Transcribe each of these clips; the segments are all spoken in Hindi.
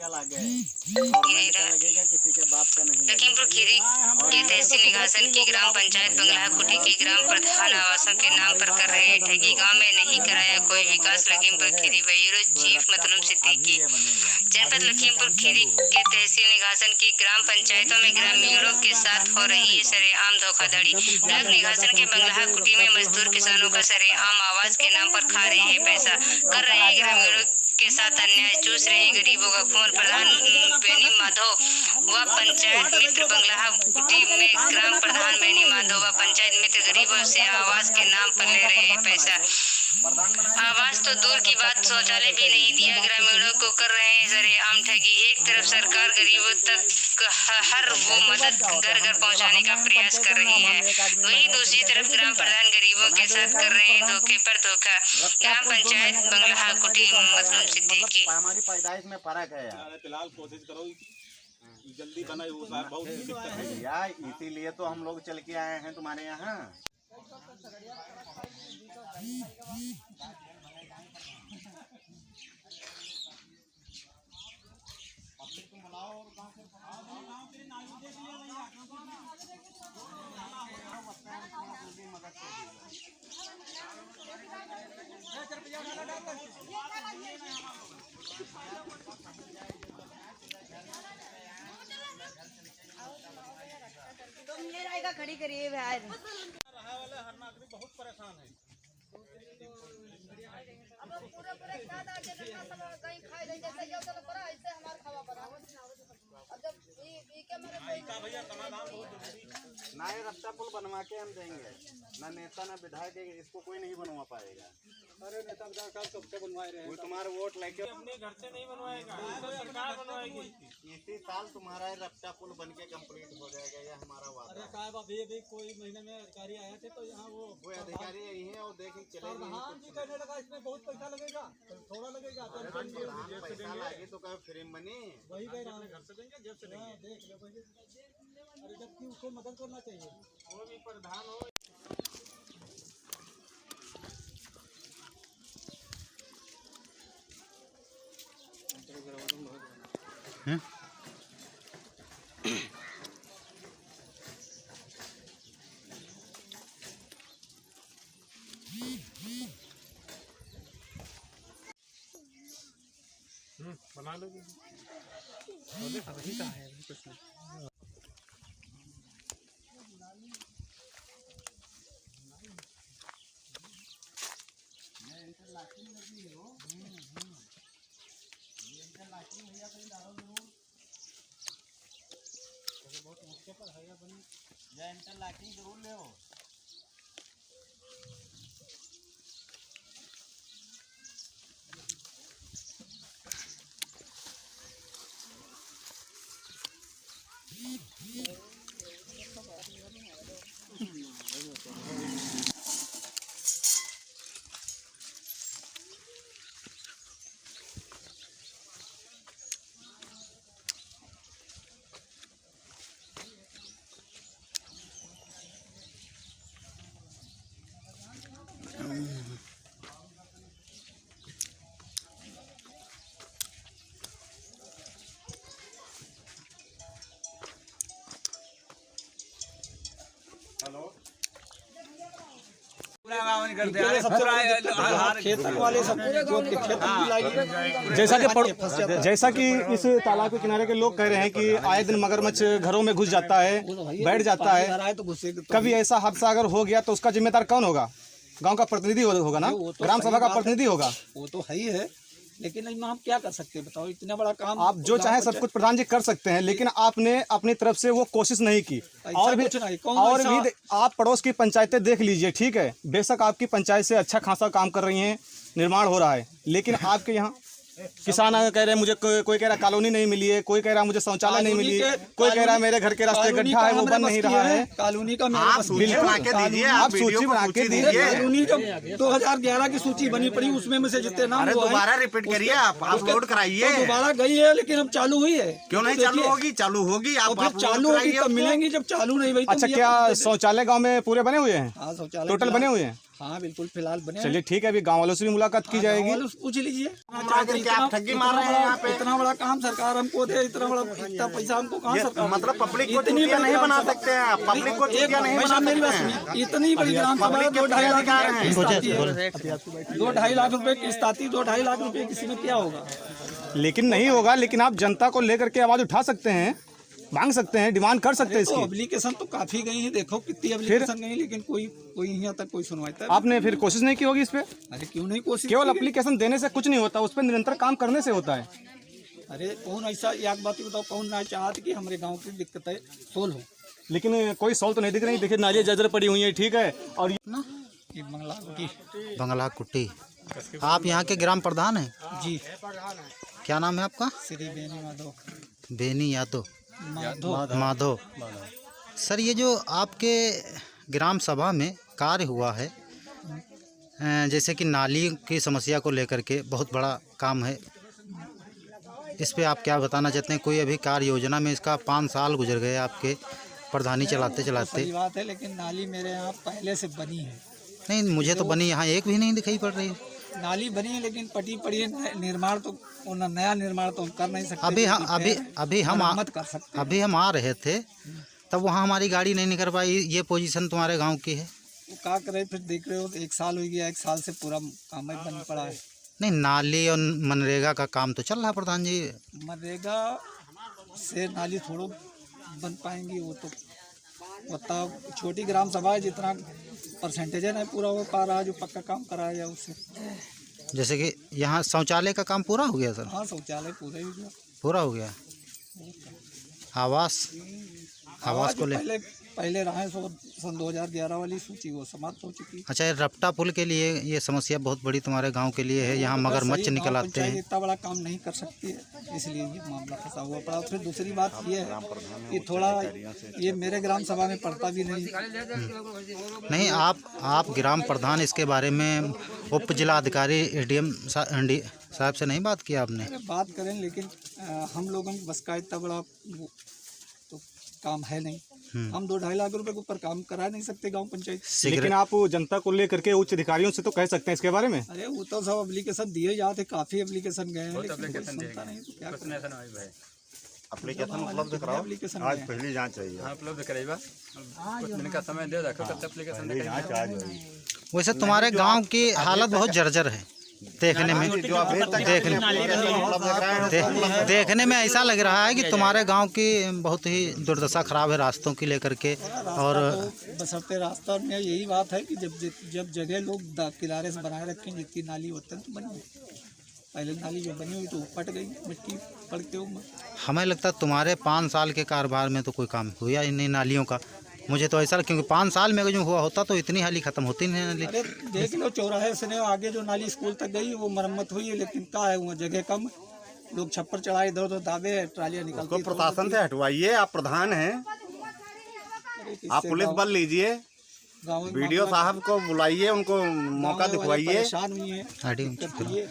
रुपया लागे, गवर्नमेंट का लगेगा, किसी के बाप का नहीं। लखीमपुर खीरी के तहसील निघासन की ग्राम पंचायत बंगला कुटी के ग्राम प्रधान आवासों के नाम पर कर रहे हैं ठगी। गांव में नहीं कराया कोई विकास। लखीमपुर खीरी ब्यूरो चीफ मतलब सिद्दीकी। जनपद लखीमपुर खीरी के तहसील निघासन की ग्राम पंचायतों में ग्रामीणों के साथ हो रही है सरेआम धोखाधड़ी। ब्लॉक निघासन के बंगला कुटी में मजदूर किसानों का सरेआम आवास के नाम पर खा रहे हैं पैसा, कर रहे हैं ग्रामीणों के साथ अन्याय, चूस रहे हैं गरीबों का खून। प्रधान बेनी माधव व पंचायत मित्र बंगला कुटी में ग्राम प्रधान बेनी माधव व पंचायत मित्र गरीबों से आवास के नाम पर ले रहे हैं पैसा। आवास तो दूर की बात, शौचालय भी नहीं दिया। ग्रामीणों को कर रहे हैं सरेआम ठगी। एक तरफ सरकार गरीबों तक हर वो मदद घर घर पहुंचाने का प्रयास कर रही है, वहीं दूसरी तरफ ग्राम प्रधान गरीबों के साथ कर रहे हैं धोखे पर धोखा। ग्राम पंचायत बंगला कुटी मतलब सिद्दीकी। हमारी पैदाइश में फर्क है यार। फिलहाल कोशिश करो जल्दी बनाए, वो बहुत दिक्कत है यार, इसीलिए तो हम लोग चल के आए हैं तुम्हारे यहाँ। तुम ये रहेगा खड़ी करिए भाई। हर नागरिक बहुत परेशान है। अब पूरे साथ आके सब कहीं खाए नहीं जैसे ये तो पड़ा ऐसे हमारा खावा पड़ा। अब जब ये क्या मेरे का भैया समाधान बहुत जरूरी। ना ये रास्ता पुल बनवा के हम देंगे, ना नेता ना विधायक, इसको कोई नहीं बनवा पाएगा। अरे नेता विधायक कब से बनवाए रहे हैं? कोई तुम्हारे वोट लेके अपने घर से नहीं बनवाएगा, तो सरकार बनवाएगी। इसी साल तुम्हारा रास्ता पुल बन के कम्प्लीट हो जाएगा, ये हमारा वादा। अरे साहब अभी कोई महीने में अधिकारी आए थे तो यहाँ वो अधिकारी यही है और देख चले प्रधान जी कहने लगा इसमें बहुत पैसा लगेगा, थोड़ा लगेगा। पैसा लागे तो कभी फ्री में बनी। वही कह रहा हूँ, घर से देंगे, जेब से देंगे। देख लो भाई। अरे जबकि उसको मदद करना चाहिए। वो भी प्रधान हो। बना लो का है कुछ नहीं। बहुत मुश्किल पर है बनी, या इंटरलॉकिंग जरूर ले हो। हेलो, जैसा कि इस तालाब के किनारे के लोग कह रहे हैं कि आए दिन मगरमच्छ घरों में घुस जाता है, बैठ जाता है। कभी ऐसा हादसा अगर हो गया तो उसका जिम्मेदार कौन होगा? गांव का प्रतिनिधि होगा ना, ग्राम सभा का प्रतिनिधि होगा। वो तो है ही है, लेकिन हम क्या कर सकते हैं बताओ? इतना बड़ा काम आप जो चाहे सब कुछ प्रधान जी कर सकते हैं, लेकिन आपने अपनी तरफ से वो कोशिश नहीं की। और भी आप पड़ोस की पंचायतें देख लीजिए, ठीक है, बेशक आपकी पंचायत से अच्छा खासा काम कर रही हैं, निर्माण हो रहा है, लेकिन आपके यहाँ किसान कह रहे हैं मुझे, कोई कह रहा कॉलोनी नहीं मिली है, कोई कह रहा मुझे शौचालय नहीं मिली, कोई कह रहा है मेरे घर के रास्ते गड्ढा है वो बन नहीं रहा है। कॉलोनी का आप सूची बना के दीजिए। कॉलोनी जब 2011 की सूची बनी पड़ी, उसमें में से जितने नाम दोबारा रिपीट करिए, आप अपलोड कराइए। दोबारा गई है लेकिन अब चालू हुई है। क्यों नहीं चालू होगी? चालू होगी, आप चालू होगी तब मिलेंगी, जब चालू नहीं हुई। अच्छा, क्या शौचालय गाँव में पूरे बने हुए हैं? हाँ, शौचालय टोटल बने हुए हैं। हाँ बिल्कुल फिलहाल बने। चलिए ठीक है, अभी गांव वालों से भी मुलाकात की जाएगी। गाँव वालों से पूछ लीजिए। आप ठगी मार रहे हैं यहाँ पे। इतना बड़ा काम सरकार हमको दे, इतना बड़ा इतना पैसा हमको कहाँ सरकार, मतलब पब्लिक को चूतिया नहीं बना सकते हैं, पब्लिक को चूतिया नहीं बना सकते हैं। इतनी बड़ी ग्राम सभा 2-2.5 लाख रुपए किस्त आती, 2-2.5 लाख रुपए किसी में क्या होगा? लेकिन नहीं होगा, लेकिन आप जनता को लेकर के आवाज उठा सकते हैं, मांग सकते हैं, डिमांड कर सकते हैं इसकी। एप्लीकेशन तो काफी गई है, देखो कितनी एप्लीकेशन गई, लेकिन कोई यहाँ तक कोई सुनवाई तक। आपने फिर कोशिश नहीं की होगी इस पे? अरे क्यों नहीं कोशिश? केवल एप्लीकेशन देने से कुछ नहीं होता, उस पर निरंतर काम करने से होता है। अरे कौन ऐसा, एक बात ही बताओ, कौन ना चाहते कि हमारे गाँव की दिक्कतें सोल्व हो? लेकिन कोई सॉल्व तो नहीं दिख रही। देखिए नालियाँ जर्जर पड़ी हुई है, ठीक है। और बंगला कुटी। आप यहाँ के ग्राम प्रधान हैं? जी। क्या नाम है आपका? श्री बेनी माधव। बेनी यादव माधव। सर, ये जो आपके ग्राम सभा में कार्य हुआ है, जैसे कि नाली की समस्या को लेकर के बहुत बड़ा काम है, इस पे आप क्या बताना चाहते हैं? कोई अभी कार्य योजना में, इसका 5 साल गुजर गए आपके प्रधानी चलाते चलाते। सही बात है, लेकिन नाली मेरे यहाँ पहले से बनी है। नहीं, मुझे तो बनी यहाँ एक भी नहीं दिखाई पड़ रही। नाली बनी है लेकिन पटी पड़ी है, निर्माण तो नया निर्माण तो हम कर नहीं सकते। अभी हम आ रहे थे तब वहाँ हमारी गाड़ी नहीं निकल पाई। ये पोजीशन तुम्हारे गांव की है। वो क्या करे, फिर देख रहे हो 1 साल हो गया, 1 साल से पूरा काम ही बंद पड़ा है। नहीं, नाली और मनरेगा का काम तो चल रहा है प्रधान जी। मनरेगा से नाली थोड़ा बन पाएंगी, वो तो बताओ। छोटी ग्राम सभा है, जितना परसेंटेज है नहीं पूरा हो पा रहा, जो पक्का काम कराया जाए उससे। जैसे कि यहाँ शौचालय का काम पूरा हो गया सर? हाँ, शौचालय पूरा हो गया। आवास को ले पहले रहा है, सन 2011 वाली सूची वो समाप्त हो चुकी। अच्छा, ये रपटा पुल के लिए ये समस्या बहुत बड़ी तुम्हारे गांव के लिए है। यहाँ मगरमच्छ निकल आते हैं। इतना बड़ा काम नहीं कर सकती है, इसलिए ये मामला फंसा हुआ पड़ा। फिर दूसरी बात ये है कि थोड़ा ये मेरे ग्राम सभा में पड़ता भी नहीं। नहीं, आप ग्राम प्रधान, इसके बारे में उप जिला अधिकारी ADM साहब से नहीं बात किया आपने? बात करें, लेकिन हम लोगों की बस का इतना बड़ा तो काम है नहीं। हम 2-2.5 लाख रुपए के ऊपर काम करा नहीं सकते गांव पंचायत। लेकिन आप जनता को लेकर के उच्च अधिकारियों से तो कह सकते हैं इसके बारे में। अरे वो तो सब एप्लीकेशन दिए जाते, काफी एप्लीकेशन गए हैं, लेकिन कोई सुनता नहीं तो क्या करें। एप्लीकेशन उपलब्ध कराओ, आज पहली जांच चाहिए। उपलब्ध कराइबा, कुछ दिन का समय दे रखो, तब एप्लीकेशन। वैसे तुम्हारे गांव की हालत बहुत जर्जर है। देखने में ऐसा लग रहा है कि तुम्हारे गांव की बहुत ही दुर्दशा खराब है रास्तों की लेकर के। और बसरते रास्ता में यही बात है कि जब जगह लोग किनारे से बनाए रखें, जितनी नाली होती है तो बनी। पहले नाली जो बनी हुई तो फट गई, मिट्टी पड़ के। हमें लगता है तुम्हारे 5 साल के कारोबार में तो कोई काम हुआ ही नहीं नालियों का। मुझे तो ऐसा, क्योंकि 5 साल में जो हुआ होता तो इतनी हाली खत्म होती नहीं नाली। अरे देख लो, चौराहे से आगे जो नाली स्कूल तक गई वो मरम्मत हुई है, लेकिन क्या है वहाँ जगह कम, लोग छप्पर चढ़ाए, इधर उधर दावे, ट्रालियाँ निकलती हैं। प्रशासन से हटवाइए, आप प्रधान हैं, आप पुलिस बल लीजिए, वीडियो साहब को बुलाइए, उनको मौका दिखवाइए। परेशान हुई है।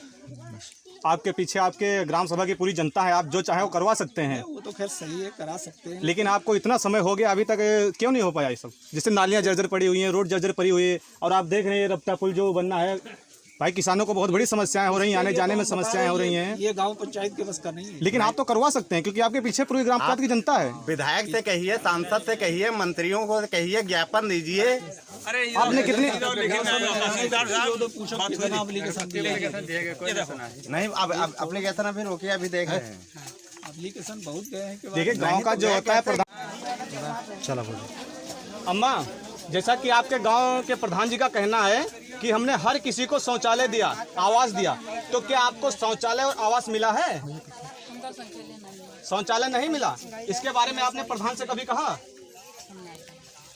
आपके पीछे आपके ग्राम सभा की पूरी जनता है, आप जो चाहे वो करवा सकते हैं। वो तो खैर सही है, करा सकते हैं, लेकिन आपको इतना समय हो गया, अभी तक क्यों नहीं हो पाया ये सब? जैसे नालियाँ जर्जर पड़ी हुई हैं, रोड जर्जर पड़ी हुई है, और आप देख रहे हैं रपटा पुल जो बनना है, भाई किसानों को बहुत बड़ी समस्याएं हो रही हैं, आने जाने में समस्याएं हो रही हैं। ये गांव पंचायत के बस का नहीं है, लेकिन आप तो करवा सकते हैं, क्योंकि आपके पीछे पूरी ग्राम पंचायत की जनता है। विधायक से कहिए, सांसद से कहिए, मंत्रियों को कहिए, ज्ञापन दीजिए। आपने कितनी नहीं, अब एप्लीकेशन अभी रोकिए, अभी देख रहे हैं। एप्लीकेशन बहुत गए हैं। देखिए गाँव का जो होता है प्रधान। चलो बोलो। अम्मा, जैसा कि आपके गांव के प्रधान जी का कहना है कि हमने हर किसी को शौचालय दिया, आवास दिया, तो क्या आपको शौचालय और आवास मिला है? शौचालय नहीं मिला। इसके बारे में आपने प्रधान से कभी कहा?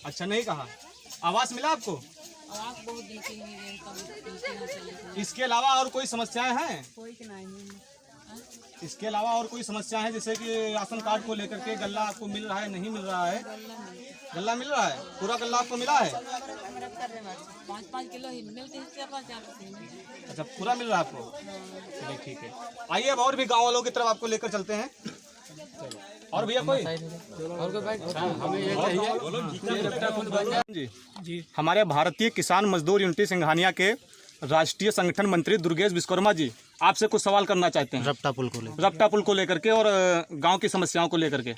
अच्छा, नहीं कहा। आवास मिला आपको? इसके अलावा और कोई समस्याएं हैं? इसके अलावा और कोई समस्याएं हैं, जैसे कि राशन कार्ड को लेकर के गल्ला आपको मिल रहा है, नहीं मिल रहा है? गल्ला मिल रहा है, पूरा गल्ला आपको मिला है? 5-5 किलो ही मिलते हैं। अच्छा, पूरा मिल रहा है आपको? चलिए ठीक है, आइए अब और भी गाँव वालों की तरफ आपको लेकर चलते हैं। और भैया कोई जी, हमारे भारतीय किसान मजदूर यूनिटी सिंघानिया के राष्ट्रीय संगठन मंत्री दुर्गेश विश्वकर्मा जी आपसे कुछ सवाल करना चाहते हैं रपटा पुल को लेकर के और गांव की समस्याओं को लेकर के।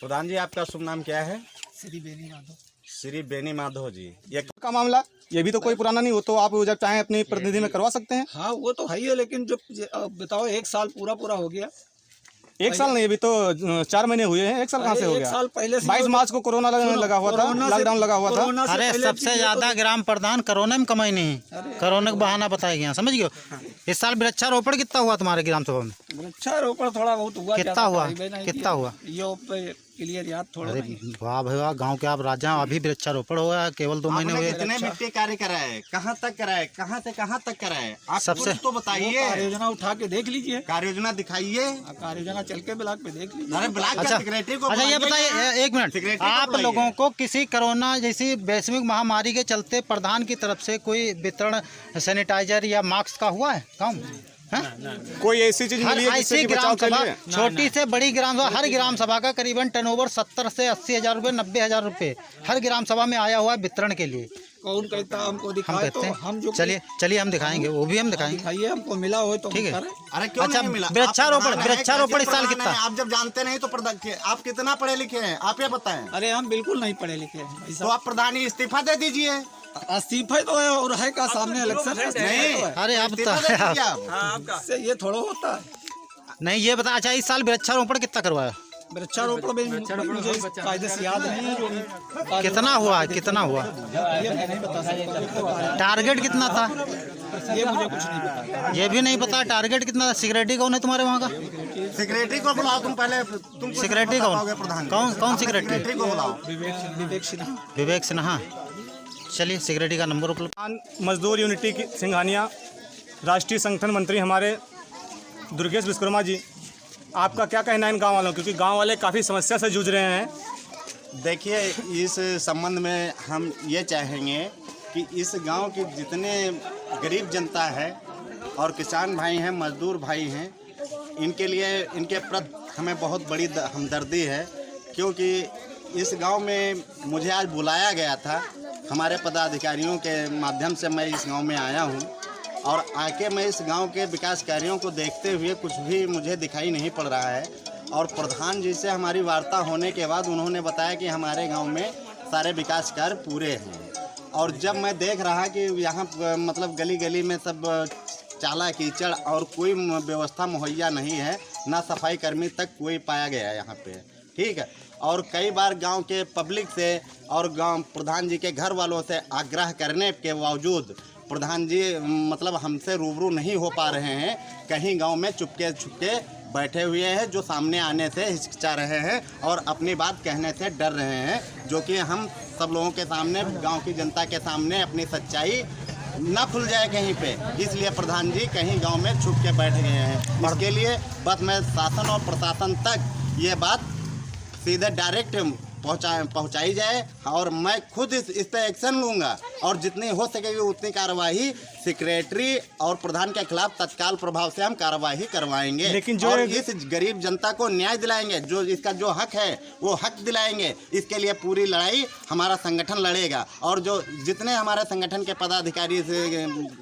प्रधान जी, आपका शुभ नाम क्या है? श्री बेनी माधव। श्री बेनी माधव जी, ये का मामला ये भी तो कोई पुराना नहीं हो, तो आप जब चाहें अपनी प्रतिनिधि में करवा सकते हैं। हाँ वो तो है ही है, लेकिन जो बताओ 1 साल पूरा हो गया। 1 साल नहीं, अभी तो 4 महीने हुए हैं। 1 साल कहाँ से हो गया? 1 साल पहले 22 मार्च को कोरोना लगा हुआ था, लॉकडाउन लगा हुआ था। अरे सबसे ज्यादा ग्राम प्रधान कोरोना में कमाई नहीं, कोरोना का बहाना बताया गया, समझ गए। इस साल वृक्षारोपण कितना हुआ तुम्हारे ग्राम सभा में? वृक्षारोपण थोड़ा बहुत हुआ। कितना हुआ? क्लियर याद थोड़ा। अरे वाह भैया, गांव के आप राजा, अभी वृक्षारोपण हुआ है, केवल 2 महीने हुए। कितने मिट्टी कार्य कराए, कहाँ तक कराए, कहाँ से कहाँ तक कराए, आप सबसे तो बताइए। कार्य योजना उठा के देख लीजिए, कार्य योजना दिखाइए। कार्य योजना चल के ब्लॉक पे देख लीजिए। अरे ब्लॉक का सेक्रेटरी को अच्छा ये बताइए 1 मिनट, आप लोगों को किसी कोरोना जैसी वैश्विक महामारी के चलते प्रधान की तरफ से कोई वितरण सैनिटाइजर या मास्क का हुआ है काम? कोई ऐसी चीज मिली है जिससे कि बचाव के लिए? छोटी से बड़ी ग्राम सभा, हर ग्राम सभा का करीबन टर्नओवर 70 से 80 हजार रुपये, 90 हजार रुपये हर ग्राम सभा में आया हुआ है वितरण के लिए। कौन कहता हमको हम दिखाए तो कहते हम हैं जो चलिए हम दिखाएंगे, वो भी हम दिखाएंगे। दिखाइए, हमको मिला हो तो ठीक है। अरे क्यों अच्छा, नहीं मिला? वृक्षारोपण इस साल कितना? आप जब जानते नहीं तो आप कितना पढ़े लिखे हैं, आप ये बताएं। अरे हम बिल्कुल नहीं पढ़े लिखे हैं। तो आप प्रधान इस्तीफा दे दीजिए। इस्तीफा तो है और है का सामने इलेक्शन नहीं, अरे अब से ये थोड़ा होता है। नहीं, ये बता। अच्छा इस साल वृक्षारोपण कितना करवाया? वृक्षारोपण में मुझे कायदे से याद नहीं है। कितना हुआ है, कितना हुआ? ये मैं नहीं बता सकता। टारगेट कितना था? ये मुझे कुछ नहीं पता। ये भी नहीं पता टारगेट कितना था? सिक्योरिटी कौन है तुम्हारे वहाँ का? सेक्रेटरी को बुलाओ, तुम पहले। तुम सिक्योरिटी कौन सेक्रेटरी को बुलाओ। विवेक सिन्हा। चलिए सिक्योरिटी का नंबर उपलब्ध। मजदूर यूनिटी की सिंघानिया राष्ट्रीय संगठन मंत्री हमारे दुर्गेश विश्वकर्मा जी, आपका क्या कहना है इन गांव वालों, क्योंकि गांव वाले काफ़ी समस्या से जूझ रहे हैं। देखिए, इस संबंध में हम ये चाहेंगे कि इस गांव के जितने गरीब जनता है और किसान भाई हैं, मजदूर भाई हैं, इनके लिए, इनके प्रति हमें बहुत बड़ी हमदर्दी है। क्योंकि इस गांव में मुझे आज बुलाया गया था, हमारे पदाधिकारियों के माध्यम से मैं इस गांव में आया हूं, और आके मैं इस गांव के विकास कार्यों को देखते हुए कुछ भी मुझे दिखाई नहीं पड़ रहा है। और प्रधान जी से हमारी वार्ता होने के बाद उन्होंने बताया कि हमारे गांव में सारे विकास कार्य पूरे हैं। और जब मैं देख रहा कि यहाँ मतलब गली गली में सब चाला कीचड़ और कोई व्यवस्था मुहैया नहीं है, ना सफाई कर्मी तक कोई पाया गया है यहाँ पे, ठीक है। और कई बार गांव के पब्लिक से और गांव प्रधान जी के घर वालों से आग्रह करने के बावजूद प्रधान जी मतलब हमसे रूबरू नहीं हो पा रहे हैं। कहीं गांव में चुपके बैठे हुए हैं, जो सामने आने से हिचकिचा रहे हैं और अपनी बात कहने से डर रहे हैं, जो कि हम सब लोगों के सामने, गांव की जनता के सामने अपनी सच्चाई ना खुल जाए कहीं पे, इसलिए प्रधान जी कहीं गांव में छुप के बैठ गए हैं। इसके लिए बस मैं शासन और प्रशासन तक ये बात सीधे डायरेक्ट पहुंचाई जाए, और मैं खुद इस पे एक्शन लूंगा, और जितनी हो सकेगी उतनी कार्रवाई सेक्रेटरी और प्रधान के खिलाफ तत्काल प्रभाव से हम कार्रवाई करवाएंगे। लेकिन जो और इस गरीब जनता को न्याय दिलाएंगे, जो इसका जो हक है वो हक दिलाएंगे। इसके लिए पूरी लड़ाई हमारा संगठन लड़ेगा, और जो जितने हमारे संगठन के पदाधिकारी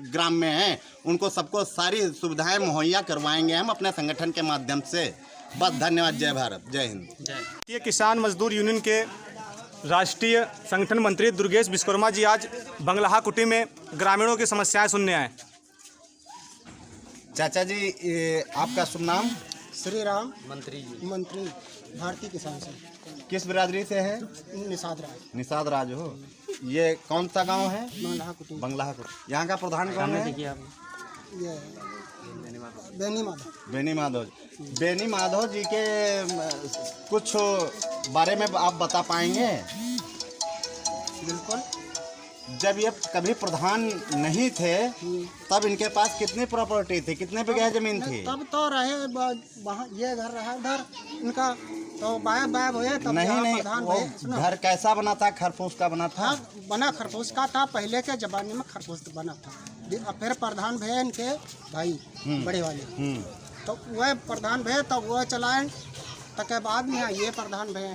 ग्राम में हैं उनको सबको सारी सुविधाएं मुहैया करवाएंगे हम अपने संगठन के माध्यम से। बस धन्यवाद। जय भारत, जय हिंद। ये किसान मजदूर यूनियन के राष्ट्रीय संगठन मंत्री दुर्गेश विश्वकर्मा जी आज बंगलाहा कुटी में ग्रामीणों की समस्याएं सुनने आए। चाचा जी, आपका शुभ नाम? श्री राम मंत्री भारतीय किसान संघ। किस बिरादरी से है? निषाद राज हो। ये कौन सा गांव है? बंगलाहा कुटी। यहाँ का प्रधान कौन है? ये बेनी माधव जी के कुछ बारे में आप बता पाएंगे? बिल्कुल। जब ये कभी प्रधान नहीं थे तब इनके पास कितनी प्रॉपर्टी थी, कितने बीघे जमीन थी? तब तो रहे वहाँ, ये घर रहा उधर इनका, तो बायब हुए तब नहीं वो घर कैसा बना था? खरफूस का बना था? बना खरफूस का था, पहले के जमाने में खरफूस बना था। फिर प्रधान भैया इनके भाई बड़े वाले, तो वह प्रधान भैया तब वह चलाए, तक बाद में ये प्रधान भे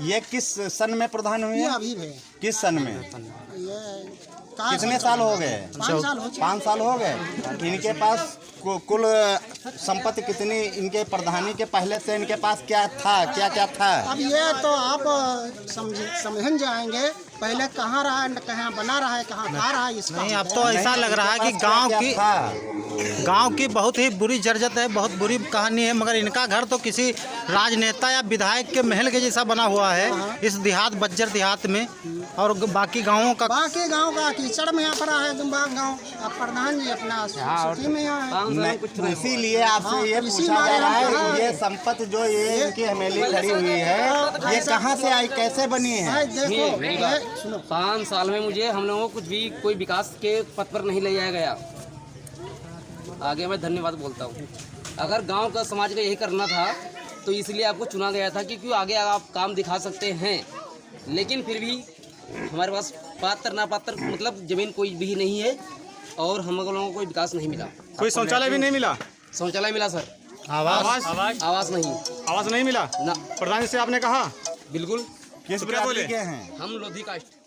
ये किस सन में प्रधान हुए ये हैं? अभी भे किस सन में? ये कितने साल हो गए? 5 साल हो चुके। 5 साल हो गए। इनके पास कुल संपत्ति कितनी, इनके प्रधानी के पहले से इनके पास क्या था, क्या क्या था? अब ये तो आप समझ जाएंगे, पहले कहाँ रहा है, कहाँ बना रहा है, कहाँ खा रहा है इसका। नहीं, अब तो ऐसा लग रहा है कि गांव की बहुत ही बुरी जर्जत है, बहुत बुरी कहानी है। मगर इनका घर तो किसी राजनेता या विधायक के महल के जैसा बना हुआ है इस देहात, बज्जर देहात में। और बाकी गांवों का कीचड़ में यहाँ पड़ा है गाँव। अब प्रधान जी अपना सुखी में यहाँ है। इसीलिए आपसे ये पूछा जा रहा है, ये संपत्ति जो ये इनकी हवेली खड़ी हुई है, ये कहाँ से आई, कैसे बनी है? देखो 5 साल में मुझे हम लोगों को कुछ भी कोई विकास के पथ पर नहीं ले जाया गया। आगे मैं धन्यवाद बोलता हूँ। अगर गांव का समाज का यही करना था तो इसलिए आपको चुना गया था कि क्यों आगे आप काम दिखा सकते हैं। लेकिन फिर भी हमारे पास पात्र ना पात्र मतलब ज़मीन कोई भी नहीं है और हम लोगों को कोई विकास नहीं मिला। कोई शौचालय भी नहीं मिला? शौचालय मिला सर, आवास नहीं। आवास नहीं मिला ना। प्रधान से आपने कहा? बिल्कुल। किस बिरादरी के हैं? हम लोधी कास्ट।